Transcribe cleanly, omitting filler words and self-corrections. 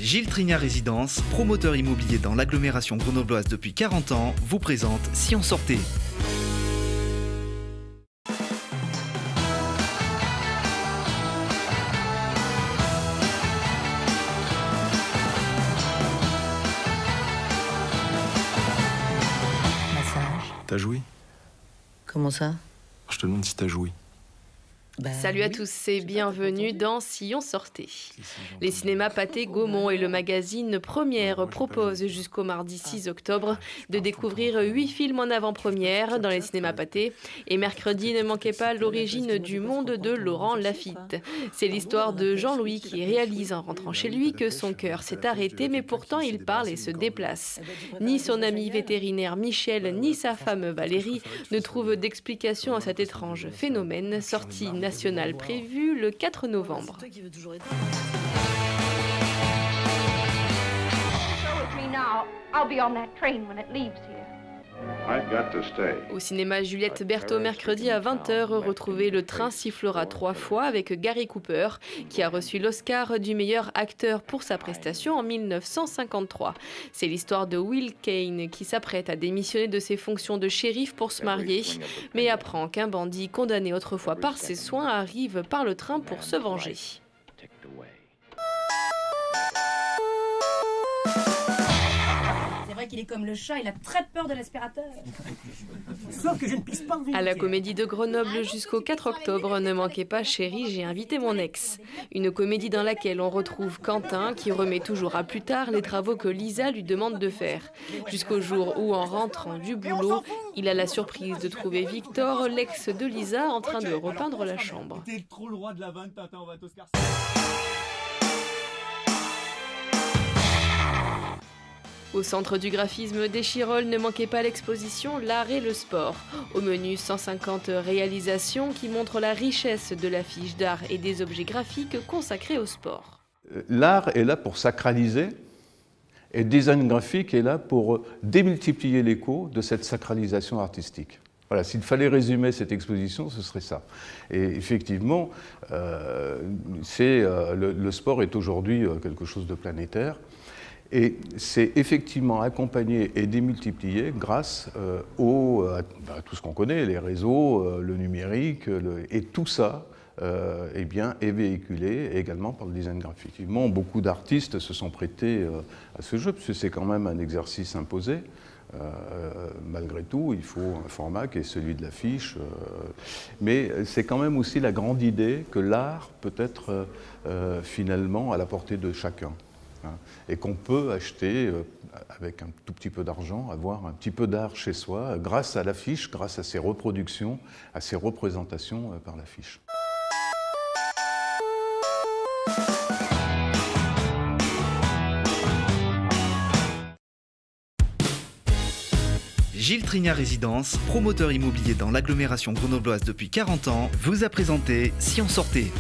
Gilles Trignat Résidence, promoteur immobilier dans l'agglomération grenobloise depuis 40 ans, vous présente Si on sortait. Massage. T'as joui? Comment ça? Je te demande si t'as joui. Salut à tous et bienvenue dans Si on sortait. Les cinémas Pathé Gaumont et le magazine Première proposent jusqu'au mardi 6 octobre de découvrir 8 films en avant-première dans les cinémas Pathé. Et mercredi, ne manquez pas L'origine du monde de Laurent Lafitte. C'est l'histoire de Jean-Louis qui réalise en rentrant chez lui que son cœur s'est arrêté, mais pourtant il parle et se déplace. Ni son ami vétérinaire Michel, ni sa femme Valérie ne trouvent d'explication à cet étrange phénomène. Sorti national prévu le 4 novembre. Au cinéma Juliette Berthaud, mercredi à 20h, retrouvez Le train sifflera 3 fois avec Gary Cooper, qui a reçu l'Oscar du meilleur acteur pour sa prestation en 1953. C'est l'histoire de Will Kane qui s'apprête à démissionner de ses fonctions de shérif pour se marier, mais apprend qu'un bandit condamné autrefois par ses soins arrive par le train pour se venger. C'est vrai qu'il est comme le chat, il a très peur de l'aspirateur. Sauf que je ne pisse pas vite. À la Comédie de Grenoble jusqu'au 4 octobre, ne manquez pas Chérie, j'ai invité mon ex. Une comédie dans laquelle on retrouve Quentin qui remet toujours à plus tard les travaux que Lisa lui demande de faire. Jusqu'au jour où, en rentrant du boulot, il a la surprise de trouver Victor, l'ex de Lisa, en train de repeindre la chambre. T'es trop le roi de la vanne, Tintin, on va t'Oscar. Au centre du graphisme d'Échirolles, ne manquez pas l'exposition L'art et le sport. Au menu, 150 réalisations qui montrent la richesse de l'affiche d'art et des objets graphiques consacrés au sport. L'art est là pour sacraliser et le design graphique est là pour démultiplier l'écho de cette sacralisation artistique. Voilà, s'il fallait résumer cette exposition, ce serait ça. Et effectivement, le sport est aujourd'hui quelque chose de planétaire. Et c'est effectivement accompagné et démultiplié grâce à tout ce qu'on connaît, les réseaux, le numérique, et tout ça est véhiculé également par le design graphique. Effectivement, beaucoup d'artistes se sont prêtés à ce jeu, puisque c'est quand même un exercice imposé. Malgré tout, il faut un format qui est celui de l'affiche, mais c'est quand même aussi la grande idée que l'art peut être finalement à la portée de chacun. Et qu'on peut acheter avec un tout petit peu d'argent, avoir un petit peu d'art chez soi grâce à l'affiche, grâce à ses reproductions, à ses représentations par l'affiche. Gilles Trignat Résidence, promoteur immobilier dans l'agglomération grenobloise depuis 40 ans, vous a présenté Si on sortait.